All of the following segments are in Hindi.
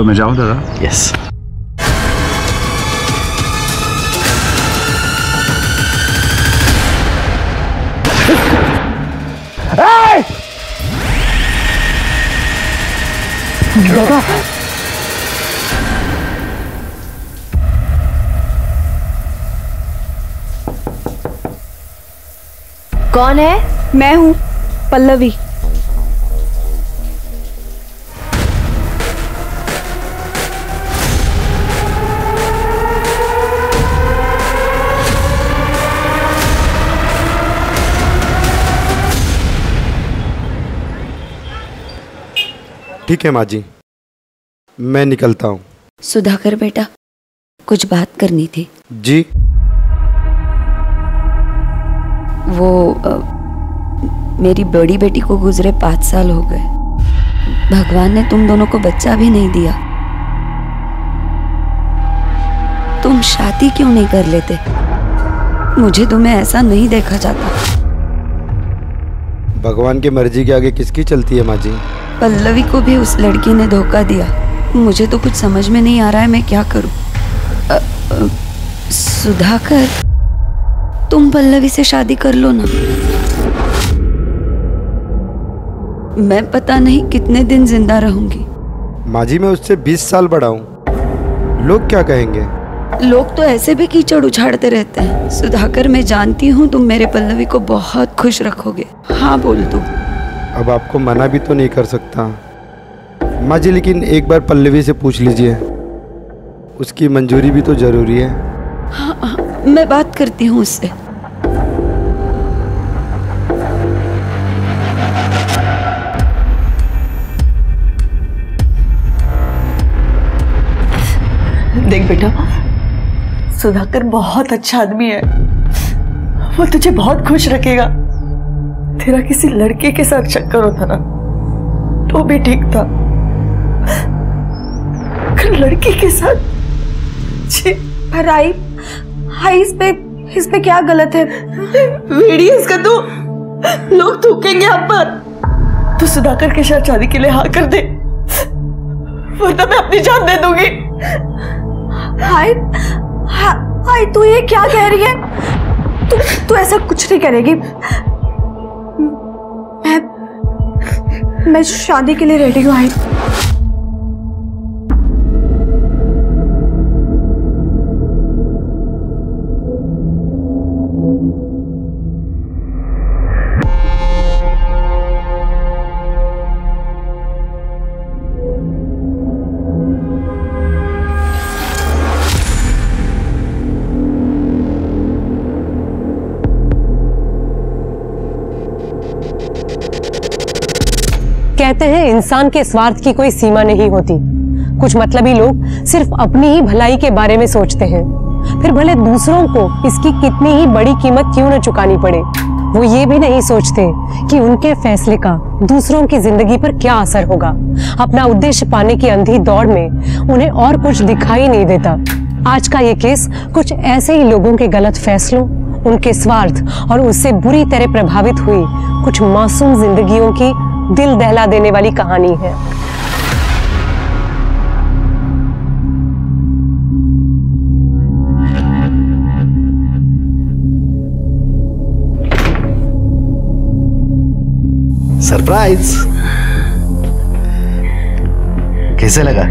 तो मैं जाऊँ दादा? यस। दादा कौन है? मैं हूँ पल्लवी। ठीक है माँ जी, मैं निकलता हूँ। सुधाकर बेटा, कुछ बात करनी थी। जी। वो मेरी बड़ी बेटी को गुजरे 5 साल हो गए। भगवान ने तुम दोनों को बच्चा भी नहीं दिया। तुम शादी क्यों नहीं कर लेते? मुझे तुम्हें ऐसा नहीं देखा जाता। भगवान की मर्जी के आगे किसकी चलती है माँ जी? पल्लवी को भी उस लड़की ने धोखा दिया। मुझे तो कुछ समझ में नहीं आ रहा है, मैं क्या करूं? सुधाकर, तुम पल्लवी से शादी कर लो ना। मैं पता नहीं कितने दिन जिंदा रहूंगी। माँ जी, मैं उससे 20 साल बड़ा हूँ। लोग क्या कहेंगे? लोग तो ऐसे भी कीचड़ उछाड़ते रहते हैं। सुधाकर, मैं जानती हूँ तुम मेरे पल्लवी को बहुत खुश रखोगे। हाँ बोल दो। अब आपको मना भी तो नहीं कर सकता माँ जी, लेकिन एक बार पल्लवी से पूछ लीजिए, उसकी मंजूरी भी तो जरूरी है। हाँ, मैं बात करती हूँ उससे। देख बेटा, सुधाकर बहुत अच्छा आदमी है। वो तुझे बहुत खुश रखेगा। तेरा किसी लड़के के साथ चक्कर होता ना तो भी ठीक था, लड़की के साथ। पर आई इस पे क्या गलत है? वीडियो इसका तो लोग थूकेंगे आप पर। तू सुधाकर के साथ शादी के लिए हाँ कर दे, वरना मैं अपनी जान दे दूंगी। हाय तू ये क्या कह रही है? तू ऐसा कुछ नहीं करेगी। मैं शादी के लिए रेडी हूँ। कहते हैं इंसान के स्वार्थ की कोई सीमा नहीं होती। कुछ मतलबी लोग सिर्फ अपनी ही भलाई के बारे में सोचते हैं, फिर भले दूसरों को इसकी कितनी ही बड़ी कीमत क्यों न चुकानी पड़े। वो ये भी नहीं सोचते कि उनके फैसले का दूसरों की जिंदगी पर क्या असर होगा। अपना उद्देश्य पाने की अंधी दौड़ में उन्हें और कुछ दिखाई नहीं देता। आज का ये केस कुछ ऐसे ही लोगों के गलत फैसलों, उनके स्वार्थ और उससे बुरी तरह प्रभावित हुई कुछ मासूम जिंदगियों की दिल दहला देने वाली कहानी है। सरप्राइज! कैसे लगा?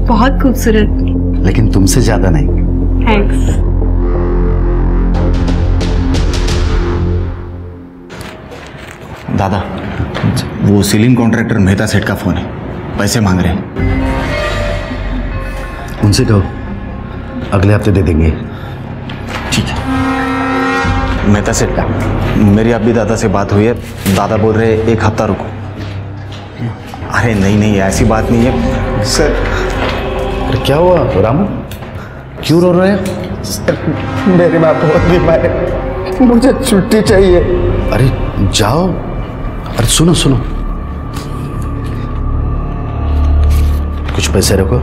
बहुत खूबसूरत। लेकिन तुमसे ज्यादा नहीं। थैंक्स। दादा, वो सीलिंग कॉन्ट्रैक्टर मेहता सेठ का फोन है, पैसे मांग रहे हैं। उनसे कहो अगले हफ्ते दे देंगे। ठीक है। मेहता सेठ का मेरी अभी दादा से बात हुई है। दादा बोल रहे 1 हफ्ता रुको। अरे नहीं नहीं, ऐसी बात नहीं है सर। अरे क्या हुआ रामू, क्यों रो रहे हैं? सर, मेरी माँ बहुत बीमार है, मुझे छुट्टी चाहिए। अरे जाओ। अरे सुनो सुनो, कुछ पैसे रखो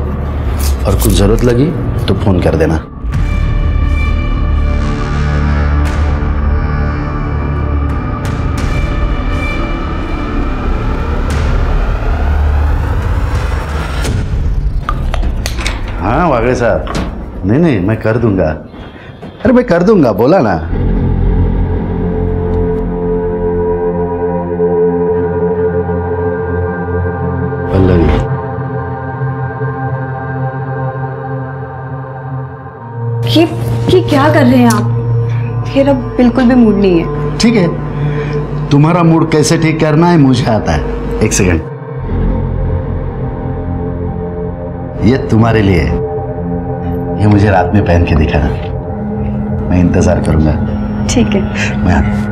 और कुछ जरूरत लगी तो फोन कर देना। भागड़े साहब, नहीं मैं कर दूंगा। अरे मैं कर दूंगा, बोला ना। पल्लवी, ये क्या कर रहे हैं आप? मेरा बिल्कुल भी मूड नहीं है। ठीक है, तुम्हारा मूड कैसे ठीक करना है मुझे आता है। एक सेकंड, ये तुम्हारे लिए है। ये मुझे रात में पहन के दिखाना, मैं इंतजार करूंगा। ठीक है। मैं आता।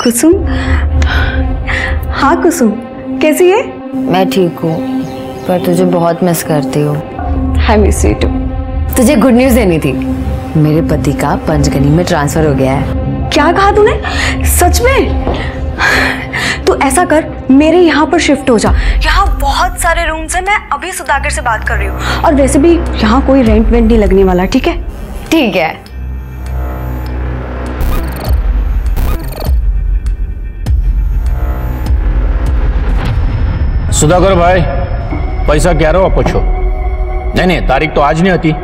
कुसुम, हाँ कुसुम, कैसी है? मैं ठीक हूँ, पर तुझे बहुत मिस करती हूँ। I miss you too. तुझे गुड न्यूज़ देनी थी, मेरे पति का पंचगनी में ट्रांसफर हो गया है। क्या कहा तूने? सच में? तू ऐसा कर, मेरे यहाँ पर शिफ्ट हो जा। यहाँ बहुत सारे रूम्स हैं, मैं अभी सुधाकर से बात कर रही हूँ। और वैसे भी यहाँ कोई रेंट वेंट नहीं लगने वाला, ठीक है? ठीक है। सुधाकर भाई, पैसा क्या रहो आप पूछो। नहीं तारीख तो आज नहीं आती।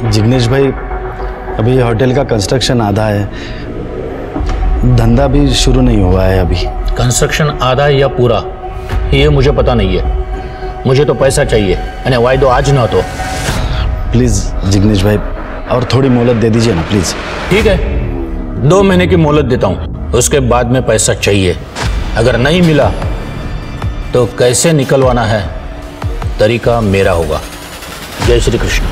जिग्नेश भाई, अभी होटल का कंस्ट्रक्शन आधा है, धंधा भी शुरू नहीं हुआ है अभी। कंस्ट्रक्शन आधा या पूरा ये मुझे पता नहीं है, मुझे तो पैसा चाहिए। यानी वायदो आज ना तो प्लीज जिग्नेश भाई, और थोड़ी मोहलत दे दीजिए ना प्लीज। ठीक है, 2 महीने की मोहलत देता हूँ, उसके बाद में पैसा चाहिए। अगर नहीं मिला तो कैसे निकलवाना है तरीका मेरा होगा। जय श्री कृष्ण।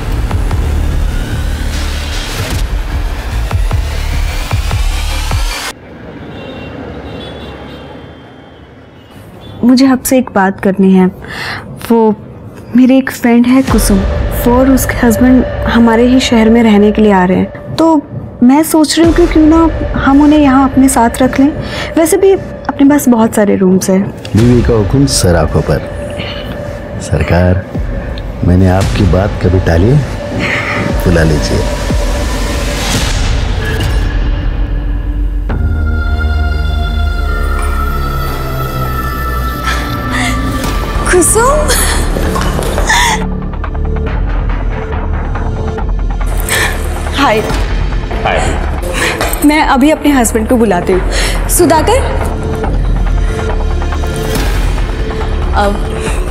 मुझे आपसे एक बात करनी है। वो मेरी एक फ्रेंड है कुसुम, वो और उसके हस्बैंड हमारे ही शहर में रहने के लिए आ रहे हैं, तो मैं सोच रही हूँ कि क्यों ना हम उन्हें यहाँ अपने साथ रख लें। वैसे भी अपने पास बहुत सारे रूम्स हैं। बीवी का हुक्म सर आंखों पर। सरकार, मैंने आपकी बात कभी टाली है? बुला लीजिए। कुसुम, हाय। हाय। मैं अभी अपने हस्बैंड को बुलाती हूँ। Sudhakar,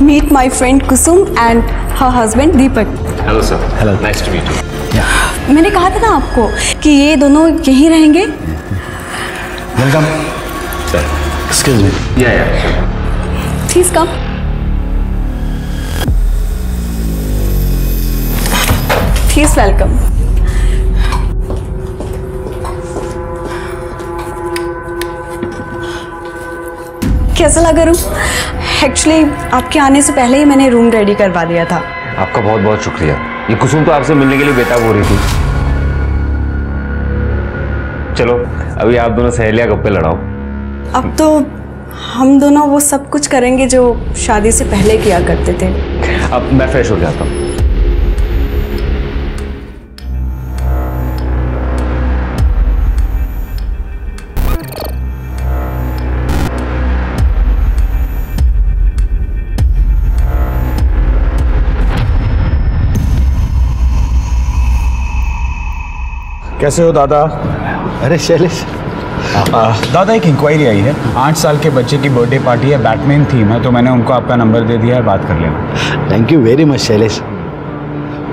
meet my friend Kusum and her husband Deepak. Hello sir. Hello, nice to meet you. मैंने कहा था ना आपको कि ये दोनों यहीं रहेंगे। Welcome sir. Excuse me. या प्लीज कम। Please welcome. कैसा लगा रूम? एक्चुअली आपके आने से पहले ही मैंने रूम रेडी करवा दिया था। आपका बहुत बहुत शुक्रिया। ये कुसुम तो आपसे मिलने के लिए बेताब हो रही थी। चलो अभी आप दोनों सहेलियां गप्पे लड़ाओ। अब तो हम दोनों वो सब कुछ करेंगे जो शादी से पहले किया करते थे। अब मैं फ्रेश हो जाता हूँ। कैसे हो दादा? अरे शैलेश, दादा एक इंक्वायरी आई है। 8 साल के बच्चे की बर्थडे पार्टी है, बैटमैन थीम है, तो मैंने उनको आपका नंबर दे दिया है, बात कर लेना। Thank you very much Shailesh,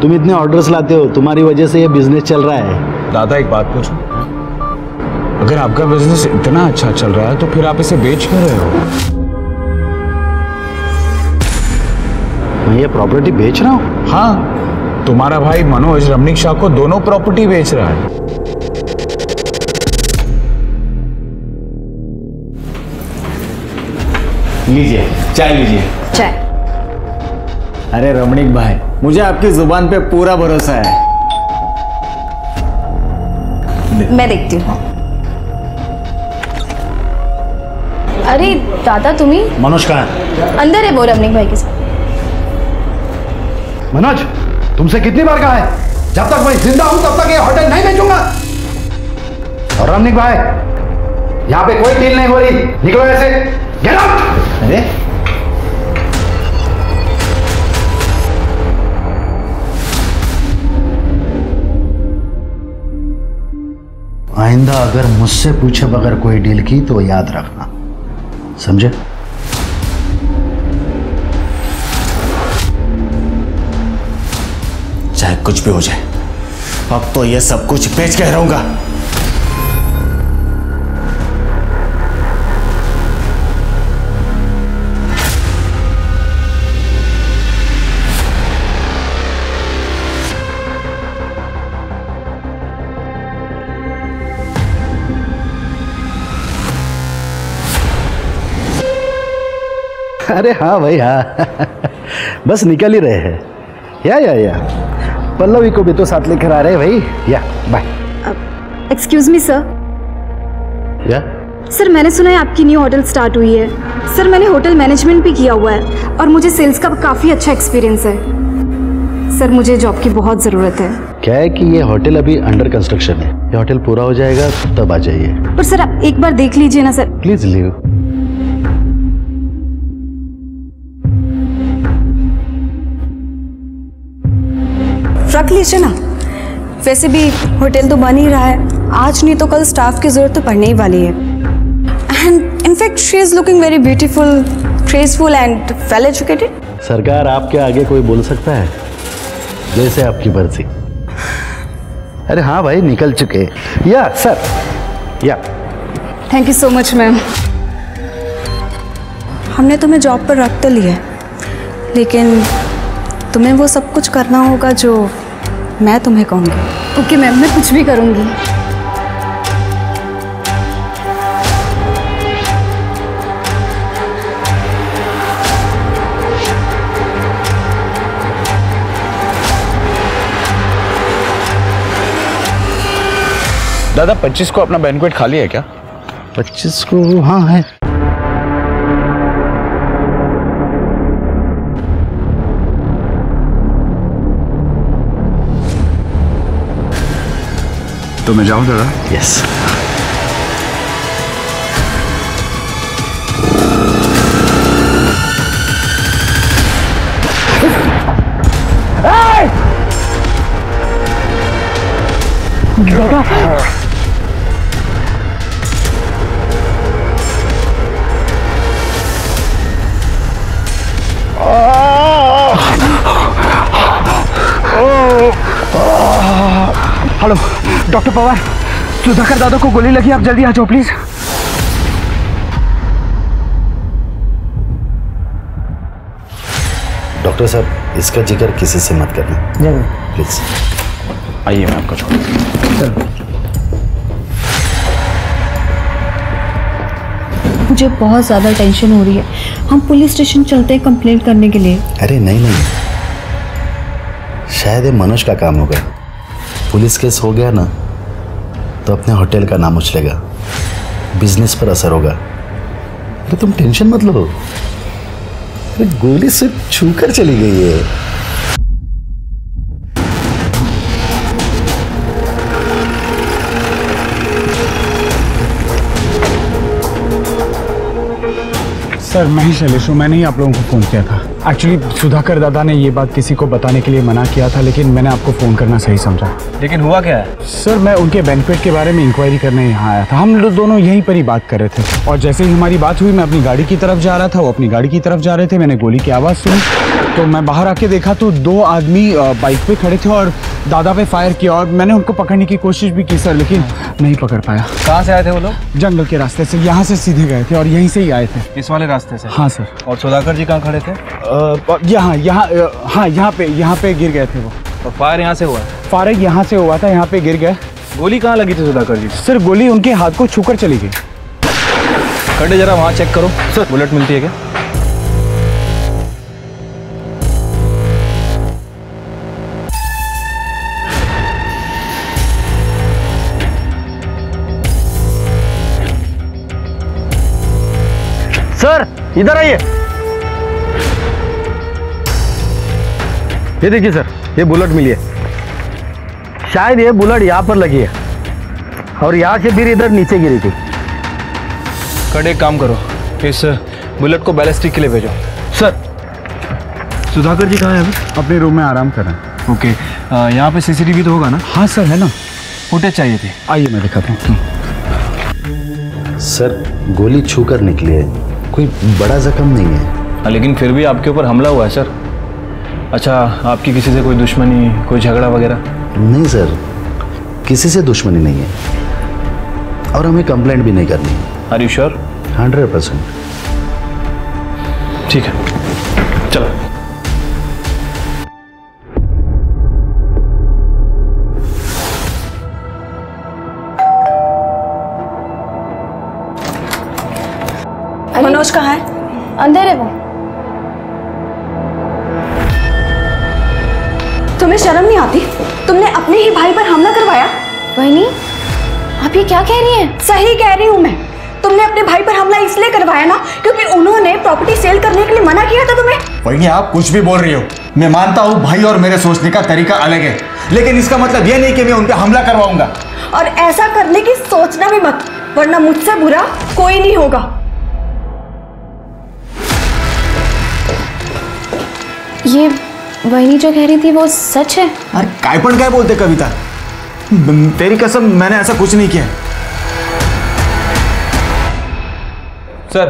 तुम इतने ऑर्डर्स लाते हो, तुम्हारी वजह से ये बिजनेस चल रहा है। दादा एक बात पूछूं, अगर आपका बिजनेस इतना अच्छा चल रहा है तो फिर आप इसे बेच क्यों रहे हो? मैं ये प्रॉपर्टी बेच रहा हूँ? हाँ, तुम्हारा भाई मनोज रमणीक शाह को दोनों प्रॉपर्टी बेच रहा है। लीजिए चाय, लीजिए चाय। अरे रमणीक भाई, मुझे आपकी जुबान पे पूरा भरोसा है। मैं देखती हूँ। अरे दादा तुम्ही मनोज कहाँ है? अंदर है वो रमणीक भाई के साथ। मनोज, तुमसे कितनी बार कहा है, जब तक मैं जिंदा हूं तब तक ये होटल नहीं बेचूंगा। और रमनिक भाई, यहाँ पे कोई डील नहीं हो रही, निकलो ऐसे, गेट आउट। अरे आइंदा अगर मुझसे पूछे बगैर कोई डील की तो याद रखना, समझे? चाहे कुछ भी हो जाए, अब तो ये सब कुछ बेच के रहूंगा। अरे हाँ भाई हाँ, बस निकल ही रहे हैं। या पल्लवी को भी तो साथ लेकर आ रहे हैं भाई। या बाय। Excuse me sir. या सर, मैंने सुना है आपकी न्यू होटल स्टार्ट हुई है। सर, मैंने होटल मैनेजमेंट भी किया हुआ है और मुझे सेल्स का काफ़ी अच्छा एक्सपीरियंस है। सर, मुझे जॉब की बहुत ज़रूरत है। क्या है कि ये होटल अभी अंडर कंस्ट्रक्शन है, ये होटल पूरा हो जाएगा तब आ जाइए। पर सर, आप एक बार देख लीजिए ना सर। Please leave. रख लीजिए ना, वैसे भी होटल तो बन ही रहा है, आज नहीं तो कल स्टाफ की जरूरत तो पड़ने ही वाली है। And in fact she is looking very beautiful, graceful and well educated. सरकार, आपके आगे कोई बोल सकता है? जैसे आपकी मर्जी। अरे हाँ भाई, निकल चुके। या सर, या thank you so much ma'am. हमने तुम्हें जॉब पर रख तो लिया, लेकिन तुम्हें वो सब कुछ करना होगा जो मैं तुम्हें कहूँगी। ओके मैम, मैं कुछ भी करूँगी। दादा 25 को अपना बैंक्वेट खाली है क्या? 25 को हाँ है। तो मैं जाऊं दादा? Yes. Hello doctor Pawar, Sudhakar दादा को गोली लगी, आप जल्दी आ जाओ प्लीज। डॉक्टर साहब, इसका जिक्र किसी से मत करना जरूर, प्लीज। आइए, मैं आपको छोड़। मुझे बहुत ज़्यादा टेंशन हो रही है, हम पुलिस स्टेशन चलते हैं कंप्लेंट करने के लिए। अरे नहीं, शायद ये मनोज का काम होगा। पुलिस केस हो गया ना तो अपने होटल का नाम उछलेगा, बिजनेस पर असर होगा। अरे तुम टेंशन मत लो, अरे गोली सिर्फ छूकर चली गई है। सर, मैं ही शैलेश हूँ। मैंने ही आप लोगों को फ़ोन किया था। एक्चुअली सुधाकर दादा ने ये बात किसी को बताने के लिए मना किया था, लेकिन मैंने आपको फ़ोन करना सही समझा। लेकिन हुआ क्या है? सर, मैं उनके बैंक्वेट के बारे में इंक्वायरी करने यहाँ आया था। हम लोग दोनों यहीं पर ही बात कर रहे थे और जैसे ही हमारी बात हुई, मैं अपनी गाड़ी की तरफ जा रहा था, वो अपनी गाड़ी की तरफ जा रहे थे। मैंने गोली की आवाज़ सुनी तो मैं बाहर आके देखा तो 2 आदमी बाइक पे खड़े थे और दादा पे फायर किया और मैंने उनको पकड़ने की कोशिश भी की सर, लेकिन नहीं पकड़ पाया। कहाँ से आए थे वो लोग? जंगल के रास्ते से, यहाँ से सीधे गए थे और यहीं से ही आए थे। इस वाले रास्ते से? हाँ सर। और सुधाकर जी कहाँ खड़े थे? यहाँ पे गिर गए थे वो। और फायर यहाँ से हुआ? फायर यहाँ से हुआ था, यहाँ पे गिर गए। गोली कहाँ लगी थी सुधाकर जी? सर, गोली उनके हाथ को छूकर चली गई। खड़े जरा वहाँ चेक करो सर, बुलेट मिलती है क्या? सर इधर आइए। ये देखिए सर, ये बुलेट मिली है। शायद ये बुलेट यहाँ पर लगी है। और यहाँ से फिर इधर नीचे गिरी थी। कट, एक काम करो, इस बुलेट को बैलिस्टिक के लिए भेजो। सर, सुधाकर जी कहाँ हैं अभी? अपने रूम में आराम कर रहे हैं। ओके, यहाँ पे सीसीटीवी तो होगा ना? हाँ सर, है ना। फुटेज चाहिए थी। आइए मैं दिखाता हूँ। सर, गोली छू कर निकली है, कोई बड़ा जख्म नहीं है। लेकिन फिर भी आपके ऊपर हमला हुआ है सर। अच्छा, आपकी किसी से कोई दुश्मनी, कोई झगड़ा वगैरह? नहीं सर, किसी से दुश्मनी नहीं है और हमें कंप्लेंट भी नहीं करनी है। Are you sure? 100%। ठीक है, चलो। मनोज कहाँ है? अंदर है वो। तुम्हें शर्म नहीं आती? तुमने अपने ही भाई पर हमला करवाया। वही, आप ये क्या कह रही हैं? सही कह रही हूँ मैं। तुमने अपने भाई पर हमला इसलिए करवाया ना क्योंकि उन्होंने प्रॉपर्टी सेल करने के लिए मना किया था तुम्हें। वही, आप कुछ भी बोल रही हो। मैं मानता हूँ भाई और मेरे सोचने का तरीका अलग है, लेकिन इसका मतलब यह नहीं कि मैं उन पर हमला करवाऊंगा। और ऐसा करने की सोचना भी मत, वरना मुझसे बुरा कोई नहीं होगा। ये वही जो कह रही थी वो सच है? अरे कायपन काय बोलते कविता, तेरी कसम मैंने ऐसा कुछ नहीं किया। सर,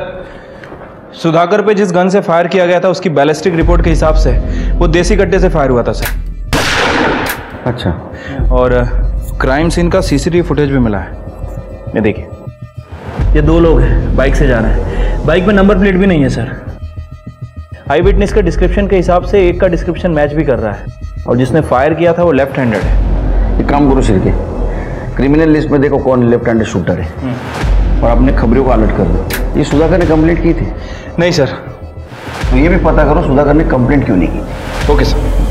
सुधाकर पे जिस गन से फायर किया गया था उसकी बैलिस्टिक रिपोर्ट के हिसाब से वो देसी कट्टे से फायर हुआ था सर। अच्छा, और क्राइम सीन का सीसीटीवी फुटेज भी मिला है। ये देखिए, ये दो लोग हैं, बाइक से जा रहे हैं। बाइक में नंबर प्लेट भी नहीं है सर। आई विटनेस के डिस्क्रिप्शन के हिसाब से एक का डिस्क्रिप्शन मैच भी कर रहा है, और जिसने फायर किया था वो लेफ्ट हैंडेड है। एक काम करो श्री के, क्रिमिनल लिस्ट में देखो कौन लेफ्ट हैंडेड शूटर है और अपने खबरों को अलर्ट कर दो। ये सुधाकर ने कंप्लेंट की थी? नहीं सर। तो ये भी पता करो सुधाकर ने कंप्लेंट क्यों नहीं की। Okay sir.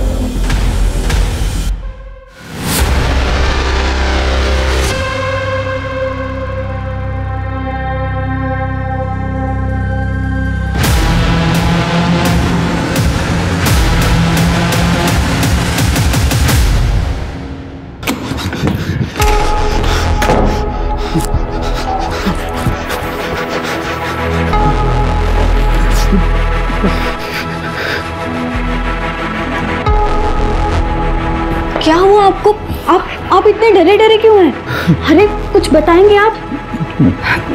क्या हुआ आपको? आप इतने डरे डरे क्यों हैं? अरे कुछ बताएंगे आप?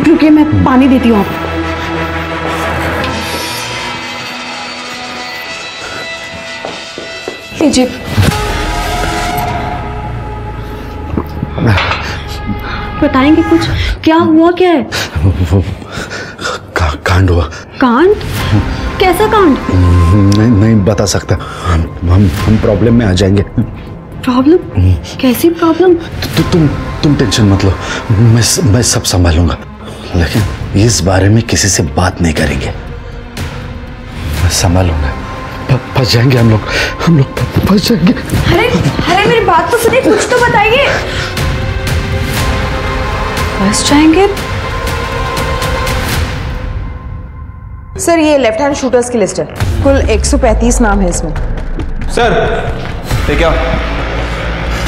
रुकिए, मैं पानी देती हूँ आपको। लीजिए। बताएंगे कुछ? क्या हुआ, क्या है? कांड हुआ। कांड? कैसा कांड? नहीं बता सकता। हम प्रॉब्लम में आ जाएंगे। प्रॉब्लम? कैसी प्रॉब्लम? तुम टेंशन मत लो, मैं सब संभालूंगा, लेकिन इस बारे में किसी से बात नहीं करेंगे। मैं संभालूंगा। फंस जाएंगे हम लोग फंस जाएंगे। अरे मेरी बात तो सुनिए, कुछ तो बताइए। फंस जाएंगे? सर, ये लेफ्ट हैंड शूटर्स की लिस्ट है। कुल 135 नाम है इसमें। सर, ये क्या?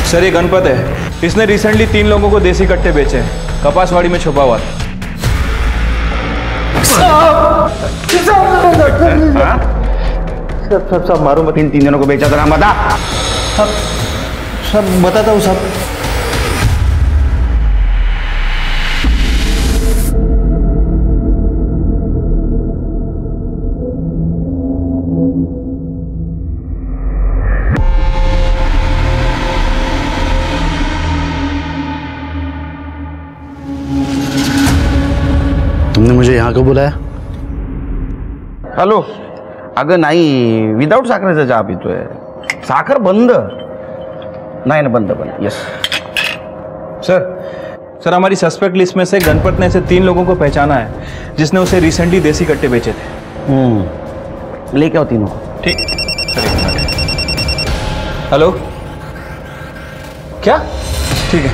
सर, ये गणपत है। इसने रिसेंटली 3 लोगों को देसी कट्टे बेचे हैं। कपासवाड़ी में छुपा हुआ था। सब मारो मत। इन 3 जनों को बेचा था ना, बता। सब बताता हूँ सब। तुमने मुझे यहाँ क्यों बुलाया? हॅलो, अगं नाही, विदाउट साखरेचा चहा पितोय। साखर बंद नाही ना, बंद। यस सर, हमारी सस्पेक्ट लिस्ट में से गणपत ने ऐसे 3 लोगों को पहचाना है जिसने उसे रिसेंटली देसी कट्टे बेचे थे। लेके आओ तीनों को। ठीक। हेलो, क्या? ठीक है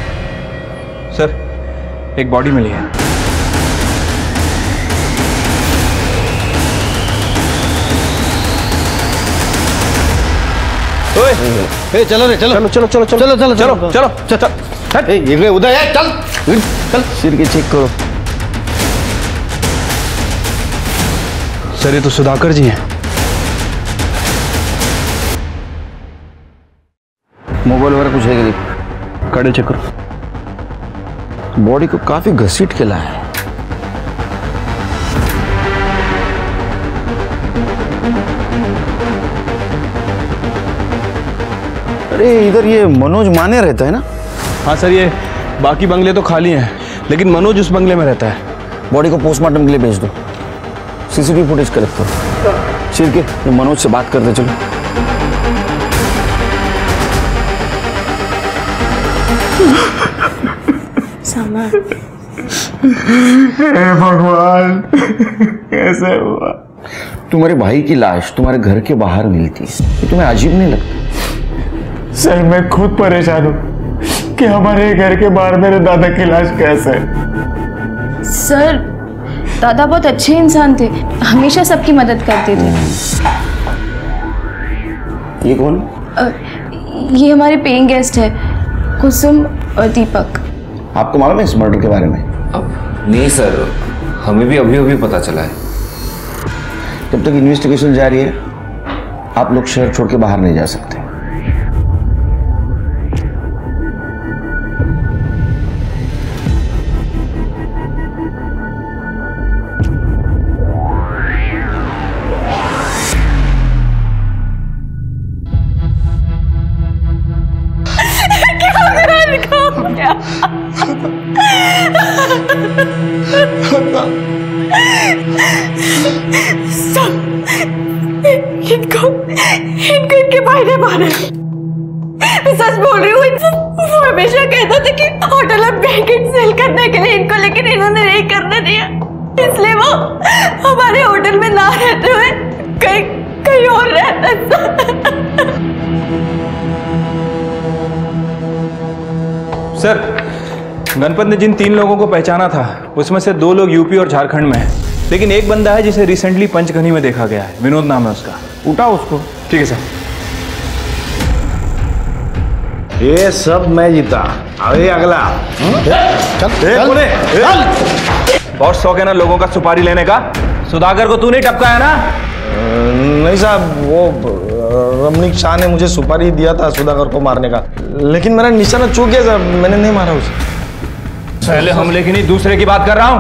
सर, एक बॉडी मिली है। चलो रे, चलो चलो चलो चलो चलो चलो चलो चलो चलो उदय चल। चल सिर के चेक करो। सर ये तो सुधाकर जी हैं। मोबाइल वगैरह कुछ है कि नहीं? कार्ड चेक करो। बॉडी को काफी घसीट के लाया है। अरे इधर ये मनोज माने रहता है ना? हाँ सर, ये बाकी बंगले तो खाली हैं, लेकिन मनोज उस बंगले में रहता है। बॉडी को पोस्टमार्टम के लिए भेज दो। सीसीटीवी फुटेज कलेक्ट करो। सिर के मनोज से बात करते चलो। हे भगवान, कैसे हुआ? तुम्हारे भाई की लाश तुम्हारे घर के बाहर मिलती है, ये तुम्हें अजीब नहीं लगता? सर मैं खुद परेशान हूँ कि हमारे घर के बाहर मेरे दादा की लाश कैसे? सर दादा बहुत अच्छे इंसान थे, हमेशा सबकी मदद करते थे। ये कौन? ये हमारे पेइंग गेस्ट है, कुसुम और दीपक। आपको मालूम है इस मर्डर के बारे में? नहीं सर, हमें भी अभी अभी पता चला है। जब तक इन्वेस्टिगेशन जारी है आप लोग शहर छोड़ के बाहर नहीं जा सकते। इनको इनके भाई ने मारा। मैं सच बोल रही हूँ। वो हमेशा कहता था कि होटल में बैंकेट सेल करने के लिए इनको, लेकिन इन्होंने नहीं करने दिया, इसलिए वो हमारे होटल में ना रहते हुए कहीं और रहता था। सर गणपत ने जिन 3 लोगों को पहचाना था उसमें से 2 लोग यूपी और झारखंड में हैं, लेकिन एक बंदा है जिसे रिसेंटली पंचगनी में देखा गया है। विनोद नाम है उसका। उठाओ उसको। ठीक है सर। ये सब मैं जीता। अभी अगला बहुत शौक है ना लोगों का सुपारी लेने का। सुधाकर को तू नहीं टपकाया ना? नहीं साहब, वो रमनीक शाह ने मुझे सुपारी दिया था सुधाकर को मारने का, लेकिन मेरा निशाना चूक गया साहब, मैंने नहीं मारा उसे। पहले हमले की नहीं दूसरे की बात कर रहा हूँ।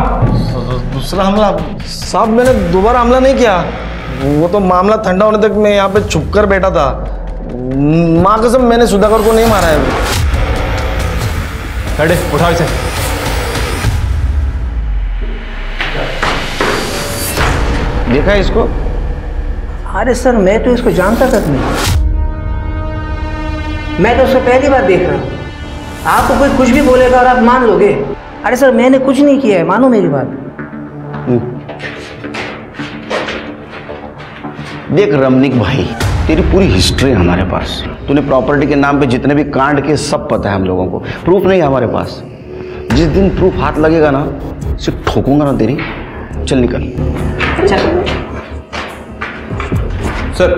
दूसरा हमला साहब, मैंने दोबारा हमला नहीं किया। वो तो मामला ठंडा होने तक मैं यहाँ पे छुप कर बैठा था। माँ कसम मैंने सुधाकर को नहीं मारा है। खड़े उठाओ इसे। देखा इसको? अरे सर मैं तो इसको जानता तक नहीं, मैं तो उसको पहली बार देख रहा हूँ। आपको कोई कुछ भी बोलेगा और आप मान लोगे? अरे सर मैंने कुछ नहीं किया है, मानो मेरी बात। देख रमनीक भाई, तेरी पूरी हिस्ट्री हमारे पास। तूने प्रॉपर्टी के नाम पे जितने भी कांड के सब पता है हम लोगों को। प्रूफ नहीं है हमारे पास। जिस दिन प्रूफ हाथ लगेगा ना, सिर्फ ठोकूंगा ना तेरी। चल निकल। सर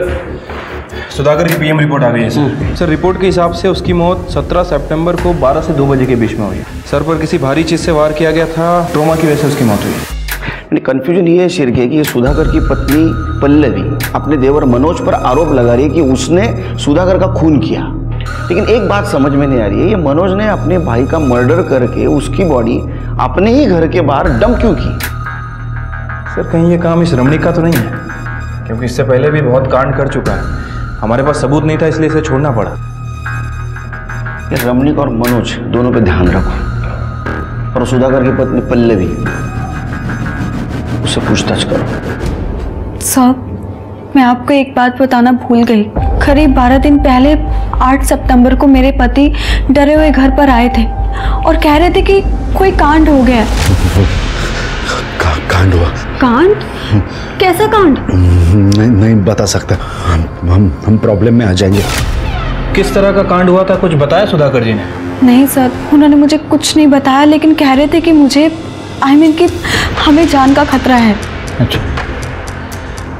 सुधाकर की पीएम रिपोर्ट आ गई है सर। सर रिपोर्ट के हिसाब से उसकी मौत 17 सितंबर को 12 से 2 बजे के बीच में हुई है। सर पर किसी भारी चीज से वार किया गया था, ट्रोमा की वजह से उसकी मौत हुई है। कंफ्यूजन ये है शिरके कि ये सुधाकर की पत्नी पल्लवी अपने देवर मनोज पर आरोप लगा रही है कि उसने सुधाकर का खून किया, लेकिन एक बात समझ में नहीं आ रही है, ये मनोज ने अपने भाई का मर्डर करके उसकी बॉडी अपने ही घर के बाहर डंप क्यों की? सर कहीं ये काम इस रमणीक का तो नहीं है, क्योंकि इससे पहले भी बहुत कांड कर चुका है। हमारे पास सबूत नहीं था इसलिए इसे छोड़ना पड़ा। ये रमणीक और मनोज दोनों पे ध्यान रखो, और सुधाकर की पत्नी पल्लवी उससे पूछताछ करो। साहब मैं आपको एक बात बताना भूल गई। करीब 12 दिन पहले 8 सितंबर को मेरे पति डरे हुए घर पर आए थे और कह रहे थे कि कोई कांड हो गया। कांड हुआ? कांड? कैसा कांड? नहीं बता सकता। हम प्रॉब्लम में आ जाएंगे। किस तरह का कांड हुआ था कुछ बताया सुधाकर जी ने? नहीं सर, उन्होंने मुझे कुछ नहीं बताया, लेकिन कह रहे थे कि मुझे कि हमें जान का खतरा है।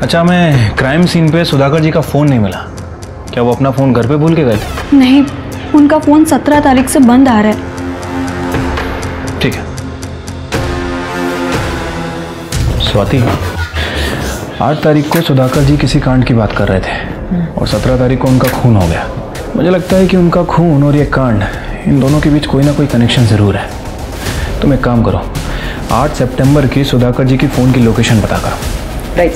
अच्छा हमें क्राइम सीन पे सुधाकर जी का फोन नहीं मिला। क्या वो अपना फोन घर पे भूल के गए थे? नहीं, उनका फोन 17 तारीख से बंद आ रहा है। ठीक है। स्वाति, 8 तारीख को सुधाकर जी किसी कांड की बात कर रहे थे और 17 तारीख को उनका खून हो गया। मुझे लगता है कि उनका खून और ये कांड, इन दोनों के बीच कोई ना कोई कनेक्शन ज़रूर है। तुम एक काम करो, 8 सितंबर की सुधाकर जी की फ़ोन की लोकेशन पता करो। राइट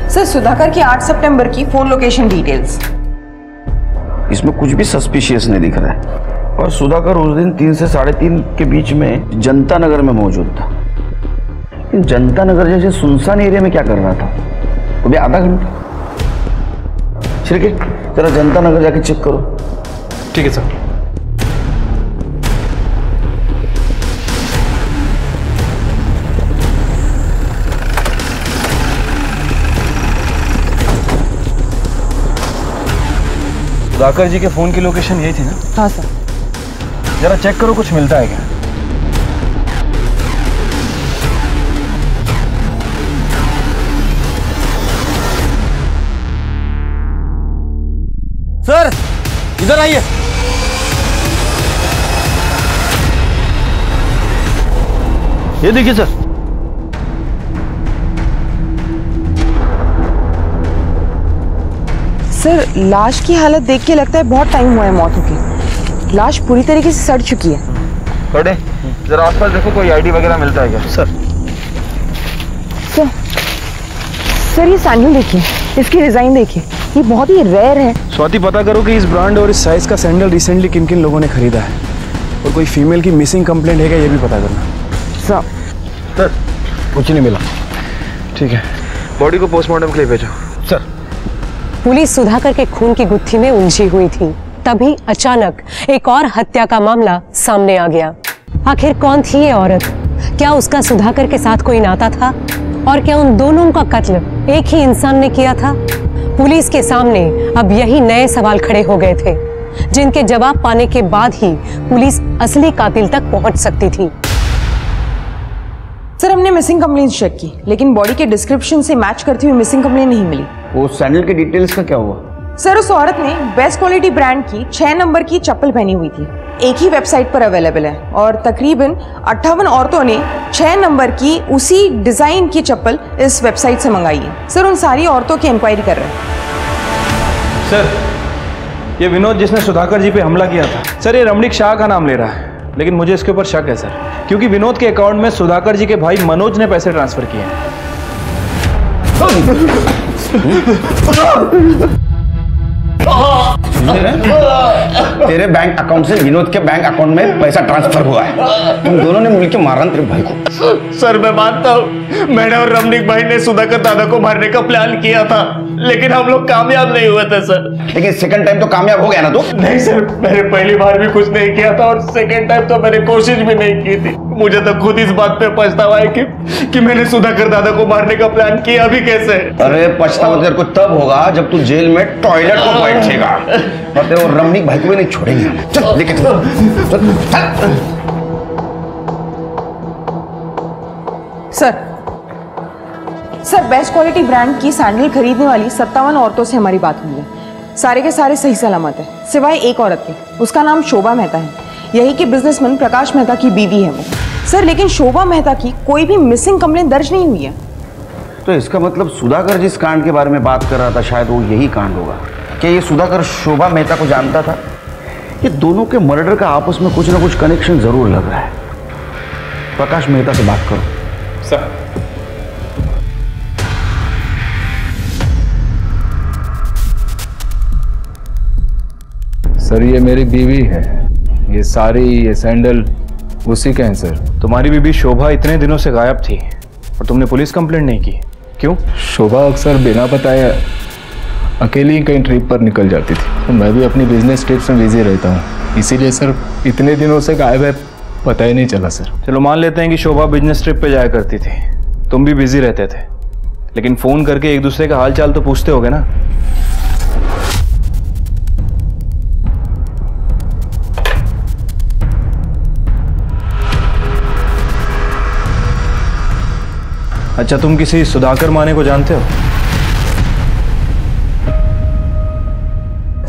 सर, सुधाकर की 8 सितंबर की फ़ोन लोकेशन डिटेल्स। इसमें कुछ भी सस्पिशियस नहीं दिख रहा है। और सुधाकर उस दिन 3 से 3:30 के बीच में जनता नगर में मौजूद था। लेकिन जनता नगर जैसे सुनसान एरिया में क्या कर रहा था? वो भी आधा घंटा। ठीक है, जरा जनता नगर जाके चेक करो। ठीक है सर। सुधाकर जी के फोन की लोकेशन यही थी ना? हाँ सर। जरा चेक करो, कुछ मिलता है क्या? सर इधर आइए। ये देखिए सर। सर लाश की हालत देख के लगता है बहुत टाइम हुआ है मौत होके। लाश पूरी तरीके से सड़ चुकी है। थोड़े जरा आसपास देखो, कोई आईडी वगैरह मिलता है क्या? सर सर ये सैंडल देखिए, इसकी डिजाइन देखिए, ये बहुत ही रेयर है। स्वाति, पता करो कि इस ब्रांड और इस साइज का सैंडल रिसेंटली किन किन लोगों ने खरीदा है और कोई फीमेल की मिसिंग कंप्लेंट है क्या, ये भी पता करना। सर कुछ नहीं मिला। ठीक है, बॉडी को पोस्टमार्टम के लिए भेजो। सर पुलिस सुधाकर के खून की गुत्थी में उलझी हुई थी। तभी अचानक एक और हत्या का मामला सामने आ गया। आखिर कौन थी ये औरत? क्या उसका सुधाकर के साथ कोई नाता था? और क्या उन दोनों का कत्ल एक ही इंसान ने किया था? पुलिस के सामने अब यही नए सवाल खड़े हो गए थे, जिनके जवाब पाने के बाद ही पुलिस असली कातिल तक पहुंच सकती थी। सर हमने मिसिंग कंप्लेंट चेक की, लेकिन बॉडी के डिस्क्रिप्शन से मैच करती हुई मिसिंग कंप्लेंट नहीं मिली। वो सैंडल के डिटेल्स का क्या हुआ? सर उस औरत ने बेस्ट क्वालिटी ब्रांड की 6 नंबर की चप्पल पहनी हुई थी। एक ही वेबसाइट पर अवेलेबल है और तकरीबन 58 औरतों ने 6 नंबर की उसी डिजाइन की चप्पल इस वेबसाइट से मंगाई है। सर उन सारी औरतों की इंक्वायरी कर रहे हैं। सर ये विनोद जिसने सुधाकर जी पे हमला किया था, सर ये रमणीक शाह का नाम ले रहा है, लेकिन मुझे इसके ऊपर शक है सर, क्योंकि विनोद के अकाउंट में सुधाकर जी के भाई मनोज ने पैसे ट्रांसफर किए हैं। तेरे बैंक अकाउंट से विनोद के बैंक अकाउंट में पैसा ट्रांसफर हुआ है। तुम दोनों ने मिलकर मारा तेरे भाई को। सर मैं मानता हूँ, मैंने और रमणीक भाई ने सुधाकर दादा को मारने का प्लान किया था, लेकिन हम लोग कामयाब नहीं हुए थे सर। लेकिन सेकंड टाइम तो कामयाब हो गया ना तू? नहीं सर, मैंने पहली बार भी कुछ नहीं किया था और सेकंड टाइम तो मैंने कोशिश भी नहीं की थी। मुझे तो खुद इस बात पे पछतावा है कि मैंने सुधाकर दादा को मारने का प्लान किया भी कैसे। अरे पछतावा तेरे को तब होगा जब तू जेल में टॉयलेट को बैठेगा और तेरे रमणीक भाई को भी नहीं छोड़ेंगे। चल लेके चल। सर बेस्ट क्वालिटी ब्रांड की सैंडल खरीदने वाली 57 औरतों से हमारी बात हुई है। सारे के सारे सही सलामत है, सिवाय एक औरत के। उसका नाम शोभा मेहता है, यही के बिजनेसमैन प्रकाश मेहता की बीवी है वो। सर लेकिन शोभा मेहता की कोई भी मिसिंग कंप्लेंट दर्ज नहीं हुई है। तो इसका मतलब सुधाकर जिस कांड के बारे में बात कर रहा था, शायद वो यही कांड होगा। क्या ये सुधाकर शोभा मेहता को जानता था? ये दोनों के मर्डर का आपस में कुछ ना कुछ कनेक्शन जरूर लग रहा है। प्रकाश मेहता से बात करो। सर सर ये मेरी बीवी है, ये साड़ी ये सैंडल उसी के हैं सर। तुम्हारी बीबी शोभा इतने दिनों से गायब थी और तुमने पुलिस कंप्लेंट नहीं की, क्यों? शोभा अक्सर बिना बताए अकेली कहीं ट्रिप पर निकल जाती थी, तो मैं भी अपनी बिजनेस ट्रिप्स में बिजी रहता हूँ, इसीलिए सर इतने दिनों से गायब है, पता ही नहीं चला सर। चलो मान लेते हैं कि शोभा बिजनेस ट्रिप पे जाया करती थी, तुम भी बिजी रहते थे, लेकिन फोन करके एक दूसरे का हाल चाल तो पूछते होगे ना? अच्छा तुम किसी सुधाकर माने को जानते हो?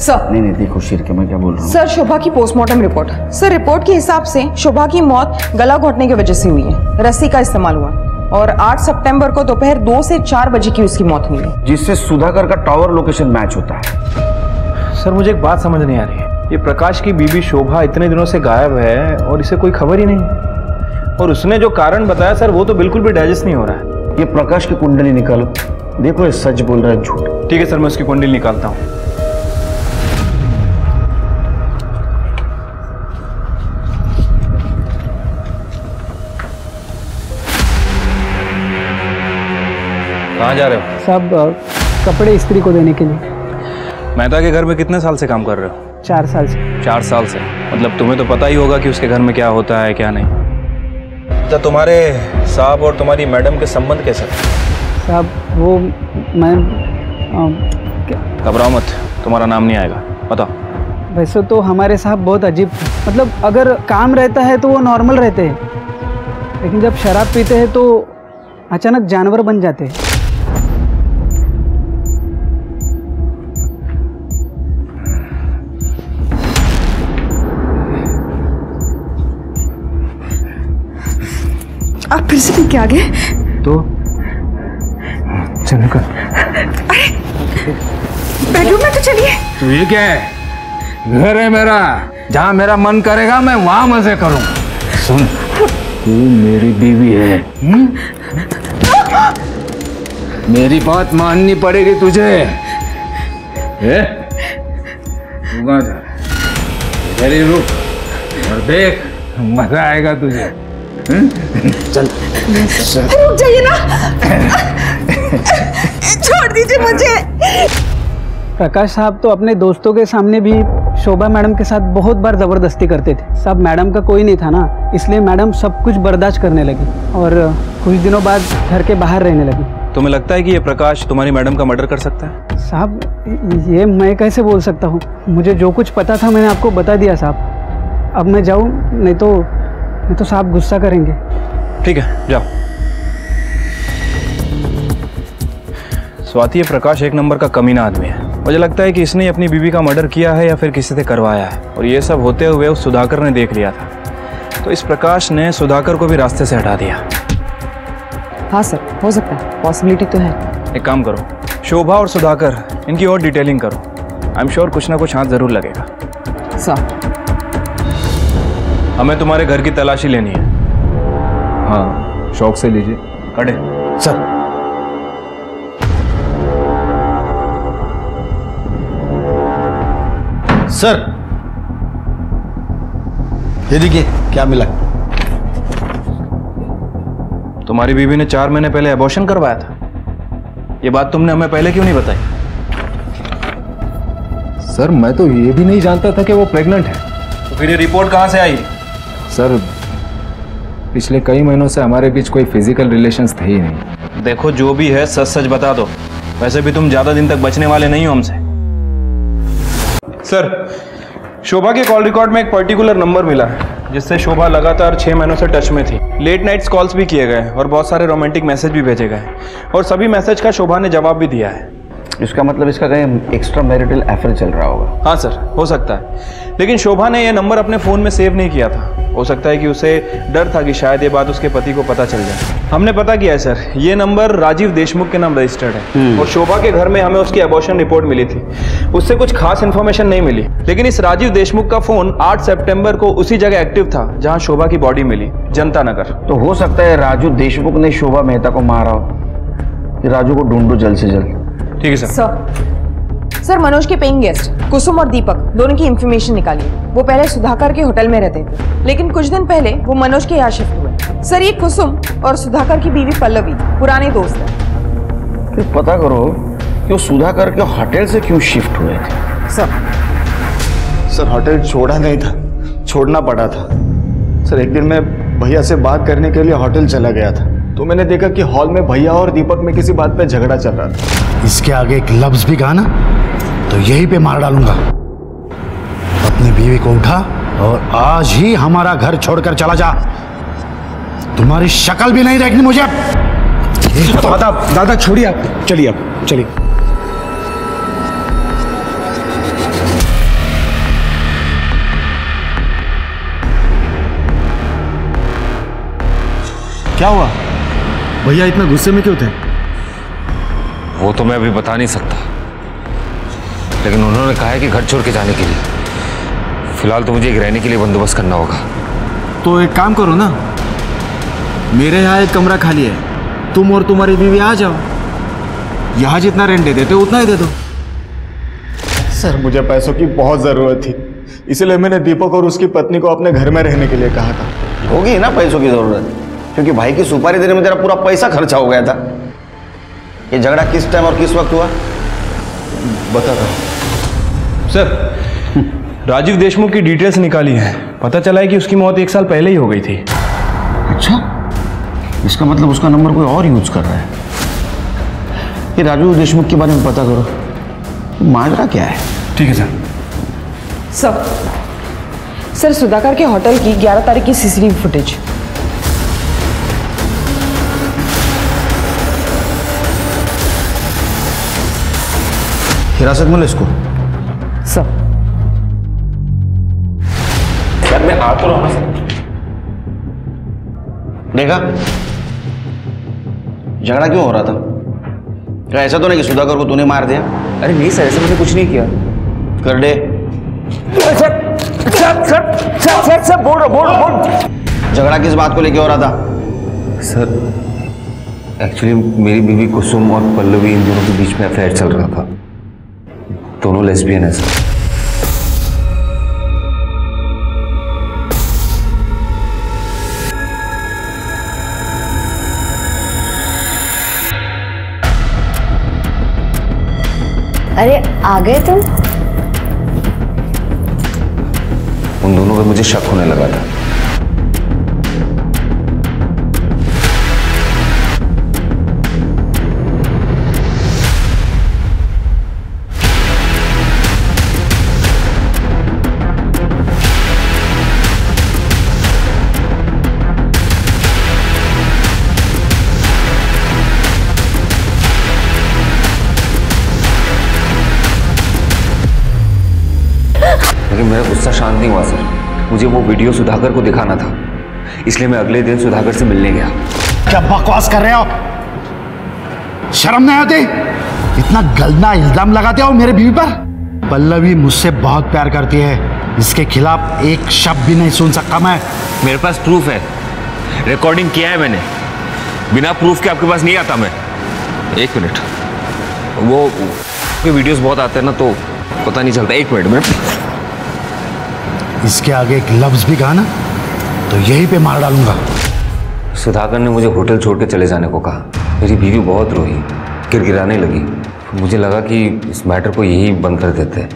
सर नहीं देखो शिरके, मैं क्या बोल रहा हूँ। सर, शोभा की पोस्टमार्टम रिपोर्ट। सर, रिपोर्ट के हिसाब से शोभा की मौत गला घोटने की वजह से हुई है, रस्सी का इस्तेमाल हुआ और 8 सितंबर को दोपहर 2 से 4 बजे की उसकी मौत हुई है, जिससे सुधाकर का टावर लोकेशन मैच होता है। सर मुझे एक बात समझ नहीं आ रही है, ये प्रकाश की बीबी शोभा इतने दिनों से गायब है और इसे कोई खबर ही नहीं, और उसने जो कारण बताया सर वो तो बिल्कुल भी डाइजेस्ट नहीं हो रहा है। ये प्रकाश की कुंडली निकालो, देखो ये सच बोल रहा है झूठ। ठीक है सर, मैं उसकी कुंडली निकालता हूँ। कहाँ जा रहे हो? सब कपड़े इस्त्री को देने के लिए। मेहता के घर में कितने साल से काम कर रहे हो? 4 साल से। 4 साल से? मतलब तुम्हें तो पता ही होगा कि उसके घर में क्या होता है क्या नहीं। तो तुम्हारे साहब और तुम्हारी मैडम के संबंध कैसे? साहब वो मैं घबराओ मत, तुम्हारा नाम नहीं आएगा, बताओ। वैसे तो हमारे साहब बहुत अजीब थे, मतलब अगर काम रहता है तो वो नॉर्मल रहते हैं, लेकिन जब शराब पीते हैं तो अचानक जानवर बन जाते हैं। आप फिर से पी के आ गए? तो चलो कर। अरे बेडरूम में तो चलिए। तो ये क्या है? घर है मेरा, जहाँ मेरा मन करेगा मैं वहां मजे करूं। सुन, तू मेरी बीवी है, मेरी बात माननी पड़ेगी तुझे। चलिए रुक और देख, मजा आएगा तुझे। चल रुक जाइए ना, छोड़ दीजिए मुझे। प्रकाश साहब तो अपने दोस्तों के सामने भी शोभा मैडम के साथ बहुत बार जबरदस्ती करते थे। साहब मैडम का कोई नहीं था ना, इसलिए मैडम सब कुछ बर्दाश्त करने लगी और कुछ दिनों बाद घर के बाहर रहने लगी। तुम्हें लगता है कि ये प्रकाश तुम्हारी मैडम का मर्डर कर सकता है? साहब ये मैं कैसे बोल सकता हूँ, मुझे जो कुछ पता था मैंने आपको बता दिया साहब। अब मैं जाऊँ, नहीं तो साहब गुस्सा करेंगे। ठीक है जाओ। स्वाति, ये प्रकाश एक नंबर का कमीना आदमी है। मुझे लगता है कि इसने अपनी बीवी का मर्डर किया है या फिर किसी से करवाया है, और ये सब होते हुए उस सुधाकर ने देख लिया था, तो इस प्रकाश ने सुधाकर को भी रास्ते से हटा दिया। हाँ सर, हो सकता है, पॉसिबिलिटी तो है। एक काम करो, शोभा और सुधाकर इनकी और डिटेलिंग करो, आई एम श्योर कुछ ना कुछ हाथ जरूर लगेगा। सर हमें तुम्हारे घर की तलाशी लेनी है। हाँ शौक से लीजिए। खड़े। सर सर ये देखिए क्या मिला। तुम्हारी बीवी ने 4 महीने पहले अबॉर्शन करवाया था, ये बात तुमने हमें पहले क्यों नहीं बताई? सर मैं तो ये भी नहीं जानता था कि वो प्रेग्नेंट है। तो फिर ये रिपोर्ट कहाँ से आई? सर पिछले कई महीनों से हमारे बीच कोई फिजिकल रिलेशंस थे ही नहीं। देखो जो भी है सच सच बता दो, वैसे भी तुम ज्यादा दिन तक बचने वाले नहीं हो हमसे। सर, शोभा के कॉल रिकॉर्ड में एक पर्टिकुलर नंबर मिला है जिससे शोभा लगातार 6 महीनों से टच में थी। लेट नाइट्स कॉल्स भी किए गए और बहुत सारे रोमांटिक मैसेज भी भेजे गए, और सभी मैसेज का शोभा ने जवाब भी दिया है। इसका मतलब इसका कहीं एक्स्ट्रा मैरिटल अफेयर चल रहा होगा। हाँ सर, हो सकता है, लेकिन शोभा ने यह नंबर अपने फ़ोन में सेव नहीं किया था। हो सकता है कि उसे डर था कि शायद ये बात उसके पति को पता चल जाए। हमने पता किया है सर, ये नंबर राजीव देशमुख के नाम रजिस्टर्ड है, और शोभा के घर में हमें उसकी अबॉर्शन रिपोर्ट मिली थी, उससे कुछ खास इन्फॉर्मेशन नहीं मिली। लेकिन इस राजीव देशमुख का फ़ोन 8 सितंबर को उसी जगह एक्टिव था जहाँ शोभा की बॉडी मिली, जनता नगर। तो हो सकता है राजू देशमुख ने शोभा मेहता को मारा हो। राजू को ढूंढो जल्द से जल्द। ठीक है सर। सर मनोज के पेइंग गेस्ट कुसुम और दीपक दोनों की इंफॉर्मेशन निकालिए। वो पहले सुधाकर के होटल में रहते थे, लेकिन कुछ दिन पहले वो मनोज के यहाँ शिफ्ट हुए। सर ये कुसुम और सुधाकर की बीवी पल्लवी पुराने दोस्त हैं। तो पता करो कि वो सुधाकर के होटल से क्यों शिफ्ट हुए थे। सर होटल छोड़ा नहीं था, छोड़ना पड़ा था। सर एक दिन मैं भैया से बात करने के लिए होटल चला गया था, तो मैंने देखा कि हॉल में भैया और दीपक में किसी बात पे झगड़ा चल रहा था। इसके आगे एक लफ्ज भी कहा ना तो यहीं पे मार डालूंगा। अपनी बीवी को उठा और आज ही हमारा घर छोड़कर चला जा। तुम्हारी शक्ल भी नहीं देखनी मुझे। दादा छोड़िए आप, चलिए आप चलिए। क्या हुआ? भैया इतना गुस्से में क्यों थे? वो तो मैं अभी बता नहीं सकता, लेकिन उन्होंने कहा है कि घर छोड़ के जाने के लिए। फिलहाल तो मुझे एक रहने के लिए बंदोबस्त करना होगा। तो एक काम करो ना, मेरे यहाँ एक कमरा खाली है, तुम और तुम्हारी बीवी आ जाओ। यहाँ जितना रेंट दे देते हो उतना ही दे दो। सर मुझे पैसों की बहुत ज़रूरत थी, इसलिए मैंने दीपक और उसकी पत्नी को अपने घर में रहने के लिए कहा था। होगी ना पैसों की ज़रूरत, क्योंकि भाई की सुपारी देने में तेरा पूरा पैसा खर्चा हो गया था। ये झगड़ा किस टाइम और किस वक्त हुआ बता दो। सर, राजीव देशमुख की डिटेल्स निकाली है, पता चला है कि उसकी मौत 1 साल पहले ही हो गई थी। अच्छा, इसका मतलब उसका नंबर कोई और यूज कर रहा है। ये राजीव देशमुख के बारे में पता करो, माजरा क्या है। ठीक है सर। सर सुधाकर के होटल की 11 तारीख की सीसीटीवी फुटेज। हिरासत में लो इसको। सब सर मैं आ तो रहा हूं। देखा झगड़ा क्यों हो रहा था? क्या ऐसा तो नहीं कि सुधाकर को तूने मार दिया? अरे नहीं सर, ऐसा मैंने कुछ नहीं किया। कर दे। सर बोल। झगड़ा किस बात को लेके हो रहा था? सर एक्चुअली मेरी बीवी कुसुम और पल्लवी, इन दोनों के बीच में अफेयर चल रहा था। दोनों लेस्बियन है सर। अरे आ गए तुम? उन दोनों पे मुझे शक होने लगा था। लेकिन मेरा गुस्सा शांत नहीं हुआ सर। मुझे वो वीडियो सुधाकर को दिखाना था, इसलिए मैं अगले दिन सुधाकर से मिलने गया। क्या बकवास कर रहे हो? शर्म नहीं आती? इतना गंदा इल्जाम लगाते हो मेरे बीवी पर। पल्लवी मुझसे बहुत प्यार करती है, इसके खिलाफ एक शब्द भी नहीं सुन सकता मैं। मेरे पास प्रूफ है, रिकॉर्डिंग किया है मैंने। बिना प्रूफ के आपके पास नहीं आता मैं। एक मिनट, वो वीडियोस बहुत आते हैं ना तो पता नहीं चलता। एक मिनट में इसके आगे एक लफ्ज भी कहा ना तो यहीं पे मार डालूंगा। सुधाकर ने मुझे होटल छोड़ के चले जाने को कहा। मेरी बीवी बहुत रोई, गिड़गिड़ाने लगी। मुझे लगा कि इस मैटर को यही बंद कर देते हैं।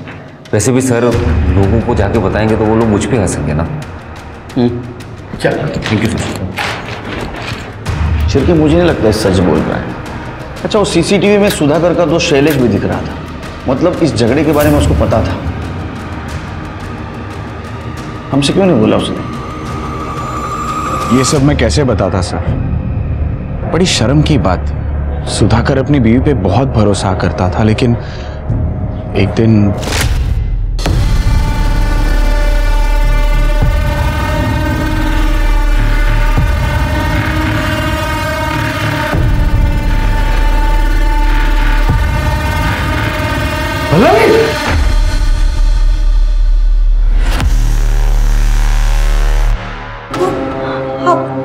वैसे भी सर, लोगों को जाके बताएंगे तो वो लोग मुझ पे हंसेंगे ना। चल थैंक यू सर। छिड़के मुझे नहीं लगता सच बोल रहा है। अच्छा, वो सीसीटीवी में सुधाकर का दोस्त शैलेश भी दिख रहा था, मतलब इस झगड़े के बारे में उसको पता था। हमसे क्यों नहीं बोला उसने? ये सब मैं कैसे बताता सर? बड़ी शर्म की बात। सुधाकर अपनी बीवी पे बहुत भरोसा करता था, लेकिन एक दिन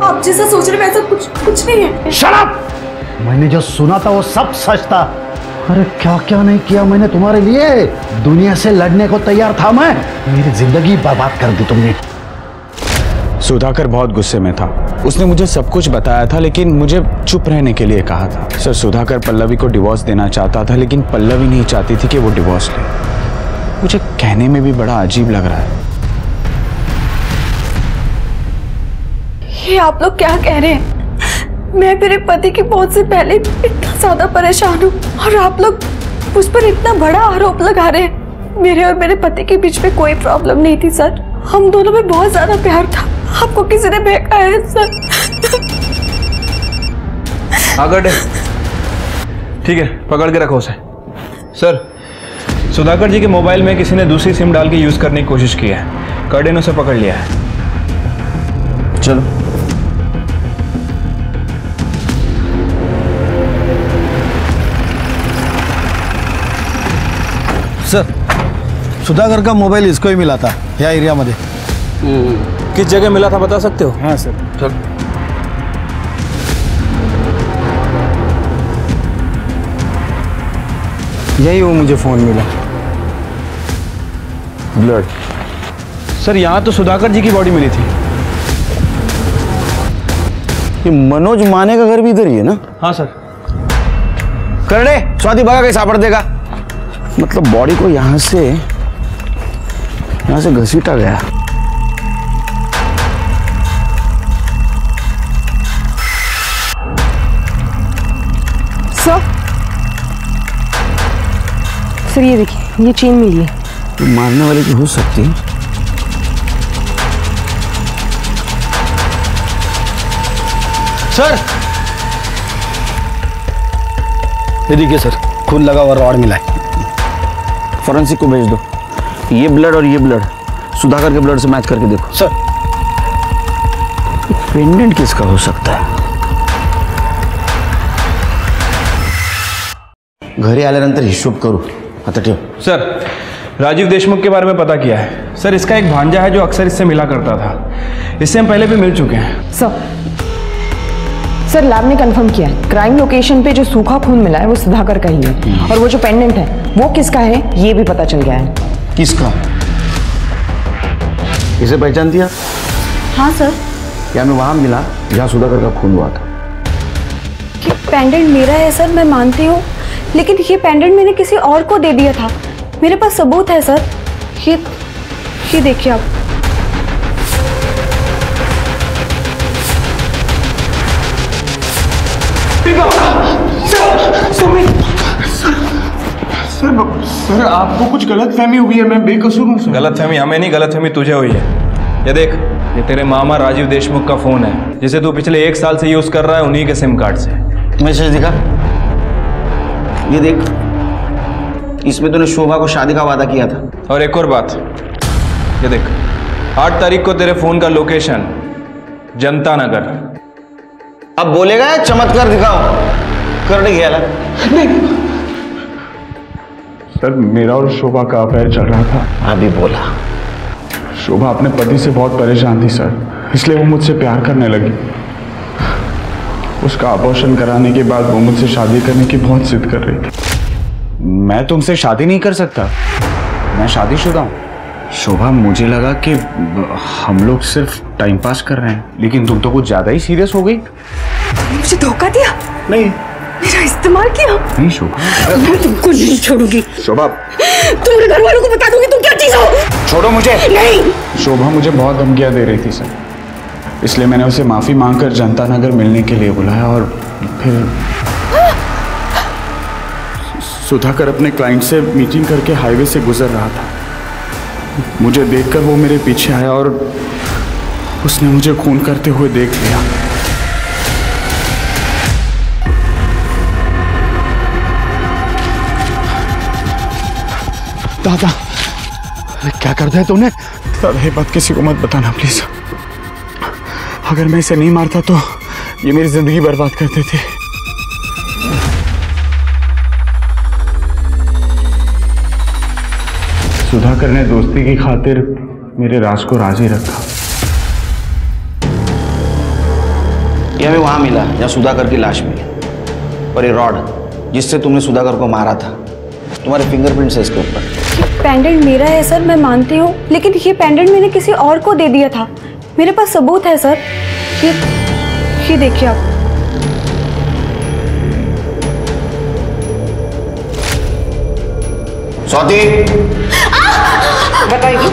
आप जैसा सोच रहे वैसा कुछ नहीं है। Shut up! मैंने जो सुना था वो सब सच था। अरे क्या क्या नहीं किया मैंने तुम्हारे लिए। दुनिया से लड़ने को तैयार था मैं। मेरी जिंदगी बर्बाद कर दी तुमने। सुधाकर बहुत गुस्से में था। उसने मुझे सब कुछ बताया था, लेकिन मुझे चुप रहने के लिए कहा था। सर, सुधाकर पल्लवी को डिवोर्स देना चाहता था, लेकिन पल्लवी नहीं चाहती थी कि वो डिवोर्स ले। मुझे कहने में भी बड़ा अजीब लग रहा है। ये आप लोग क्या कह रहे हैं? मैं मेरे पति की मौत से पहले इतना ज्यादा परेशान हूँ और आप लोग उस पर इतना बड़ा आरोप लगा रहे हैं। मेरे और मेरे पति के बीच में कोई प्रॉब्लम नहीं थी सर। हम दोनों में बहुत ज्यादा प्यार था। आपको किसी ने बहका है सर। आगड़ ठीक है, पकड़ के रखो उसे। सर, सुधाकर जी के मोबाइल में किसी ने दूसरी सिम डाल के यूज करने की कोशिश की है। कर्डे ने उसे पकड़ लिया है। चलो सर, सुधाकर का मोबाइल इसको ही मिला था या एरिया मध्ये। किस जगह मिला था बता सकते हो? हाँ सर। चल। यही वो मुझे फ़ोन मिला। ब्लड। सर यहाँ तो सुधाकर जी की बॉडी मिली थी। ये मनोज माने का घर भी इधर ही है ना? हाँ सर। करने स्वाति भगा कैसे सापड़ देगा? मतलब बॉडी को यहाँ से घसीटा गया। सर ये देखिए, ये चेन मिली है। तो मारने वाले की हो सकती है। सर, ये देखिए सर, खून लगा हुआ रॉड मिला है। फॉरेंसिक को भेज दो। ये ब्लड और ये ब्लड सुधाकर के ब्लड से मैच करके देखो। सर, पेंडेंट किसका हो सकता है? घरी आल्यानंतर हिशोब करू। आता ठेव। सर, राजीव देशमुख के बारे में पता किया है। सर, इसका एक भांजा है जो अक्सर इससे मिला करता था। इससे हम पहले भी मिल चुके हैं। सर लैब ने कंफर्म किया है, क्राइम लोकेशन पे जो सूखा खून मिला है वो सुधाकर का ही है। और वो जो पेंडेंट है वो किसका है ये भी पता चल गया है। किसका? इसे पहचानती है? हाँ सर। या मैं वहां मिला जहां सुधाकर का खून हुआ था। कि पेंडेंट मेरा है सर, मैं मानती हूँ, लेकिन ये पेंडेंट मैंने किसी और को दे दिया था। मेरे पास सबूत है सर। ये देखिए आप। सर आपको कुछ गलतफहमी हुई है, मैं बेकसूर हूँ सर। गलतफहमी हमें नहीं, गलतफहमी तुझे हुई है। ये देख, ये तेरे मामा राजीव देशमुख का फोन है जिसे तू पिछले 1 साल से यूज कर रहा है, उन्हीं के सिम कार्ड से। मैसेज दिखा? ये देख, इसमें तूने शोभा को शादी का वादा किया था। और एक और बात, ये देख, 8 तारीख को तेरे फोन का लोकेशन जनता नगर। अब बोलेगा या चमत्कार दिखाओ? करने गया नहीं। सर, मेरा और शोभा का अफेयर चल रहा था। अभी बोला। शोभा अपने पति से बहुत परेशान थी सर, इसलिए वो मुझसे प्यार करने लगी। उसका अबॉर्शन कराने के बाद वो मुझसे शादी करने की बहुत जिद कर रही थी। मैं तुमसे शादी नहीं कर सकता, मैं शादीशुदा हूँ। शोभा, मुझे लगा कि हम लोग सिर्फ टाइम पास कर रहे हैं, लेकिन तुम तो कुछ ज्यादा ही सीरियस हो गई। मुझे धोखा दिया? नहीं। मेरा इस्तेमाल किया? नहीं शोभा, मैं तुमको नहीं छोड़ूंगी। शोभा, तुम्हारे घर वालों को बता दूंगी तुम क्या चीज हो। छोड़ो मुझे। नहीं। शोभा मुझे बहुत धमकियां दे रही थी सर, इसलिए मैंने उसे माफी मांगकर जनता नगर मिलने के लिए बुलाया। और फिर सुधाकर अपने क्लाइंट से मीटिंग करके हाईवे से गुजर रहा था। मुझे देखकर वो मेरे पीछे आया और उसने मुझे खून करते हुए देख लिया। दादा, क्या कर दिया तूने? दादा, ये बात किसी को मत बताना प्लीज। अगर मैं इसे नहीं मारता तो ये मेरी जिंदगी बर्बाद कर देते। सुधाकर ने दोस्ती की खातिर मेरे राज को राजी रखा। यह हमें वहां मिला जहां सुधाकर की लाश मिली, और ये रॉड जिससे तुमने सुधाकर को मारा था, तुम्हारे फिंगरप्रिंट्स है इसके ऊपर। पेंडेंट मेरा है सर, मैं मानती हूँ, लेकिन ये पेंडेंट मैंने किसी और को दे दिया था। मेरे पास सबूत है सर। ये देखिए आप। स्वाति, बताइए।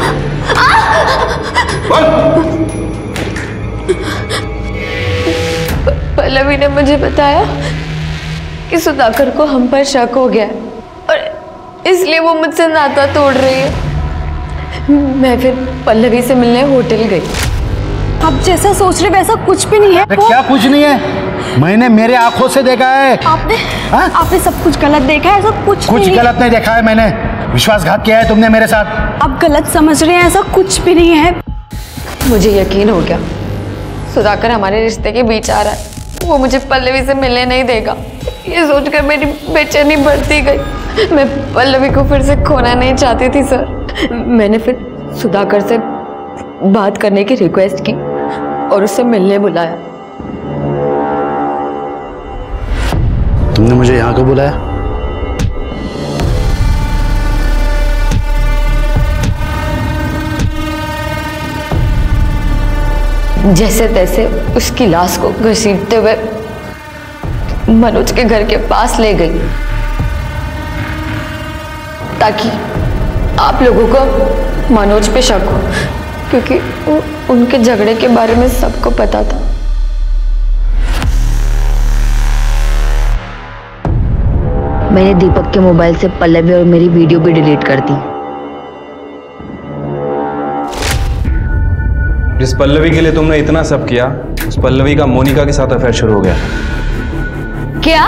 पल्लवी ने मुझे बताया कि सुधाकर को हम पर शक हो गया और इसलिए वो मुझसे नाता तोड़ रही है। मैं फिर पल्लवी से मिलने होटल गई। आप जैसा सोच रहे वैसा कुछ भी नहीं है। क्या कुछ नहीं है? मैंने मेरे आंखों से देखा है। आपने सब कुछ गलत देखा है, ऐसा कुछ गलत नहीं देखा है मैंने। विश्वासघात किया है तुमने मेरे साथ। आप गलत समझ रहे हैं, ऐसा कुछ भी नहीं है। मुझे यकीन हो गया सुधाकर हमारे रिश्ते के बीच आ रहा है। वो मुझे पल्लवी से मिलने नहीं देगा। ये सोचकर मेरी बेचैनी बढ़ती गई। मैं पल्लवी को फिर से खोना नहीं चाहती थी सर। मैंने फिर सुधाकर से बात करने की रिक्वेस्ट की और उससे मिलने बुलाया। तुमने मुझे यहाँ क्यों बुलाया? जैसे तैसे उसकी लाश को घसीटते हुए मनोज के घर के पास ले गई ताकि आप लोगों को मनोज पे शक हो, क्योंकि उनके झगड़े के बारे में सबको पता था। मैंने दीपक के मोबाइल से पल्लवी और मेरी वीडियो भी डिलीट कर दी। जिस पल्लवी के लिए तुमने इतना सब किया, उस पल्लवी का मोनिका के साथ अफेयर शुरू हो गया। क्या?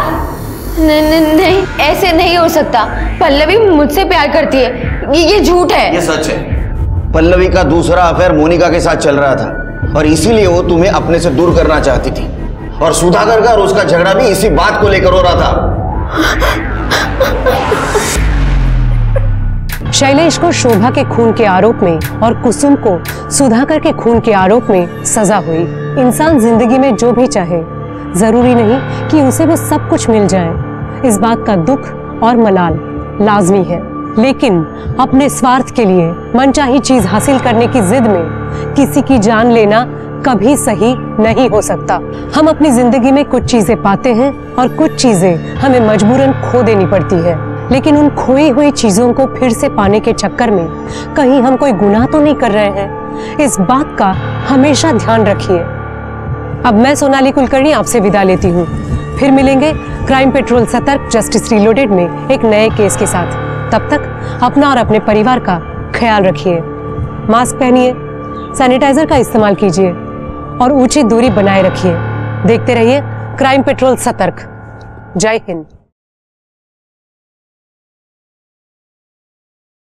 नहीं, ऐसे नहीं हो सकता। पल्लवी मुझसे प्यार करती है, ये झूठ है। ये सच है। पल्लवी का दूसरा अफेयर मोनिका के साथ चल रहा था और इसीलिए वो तुम्हें अपने से दूर करना चाहती थी, और सुधाकर का और उसका झगड़ा भी इसी बात को लेकर हो रहा था। शैलेश को शोभा के खून के आरोप में और कुसुम को सुधाकर के खून के आरोप में सजा हुई। इंसान जिंदगी में जो भी चाहे, जरूरी नहीं कि उसे वो सब कुछ मिल जाए। इस बात का दुख और मलाल लाजमी है, लेकिन अपने स्वार्थ के लिए मनचाही चीज हासिल करने की जिद में किसी की जान लेना कभी सही नहीं हो सकता। हम अपनी जिंदगी में कुछ चीजें पाते हैं और कुछ चीजें हमें मजबूरन खो देनी पड़ती है, लेकिन उन खोई हुई चीजों को फिर से पाने के चक्कर में कहीं हम कोई गुनाह तो नहीं कर रहे हैं। इस बात का हमेशा ध्यान रखिए। अब मैं सोनाली कुलकर्णी आपसे विदा लेती हूँ। फिर मिलेंगे क्राइम पेट्रोल सतर्क जस्टिस रीलोडेड में एक नए केस के साथ। तब तक अपना और अपने परिवार का ख्याल रखिए। मास्क पहनिए, सैनिटाइजर का इस्तेमाल कीजिए और उचित दूरी बनाए रखिए। देखते रहिए क्राइम पेट्रोल सतर्क। जय हिंद।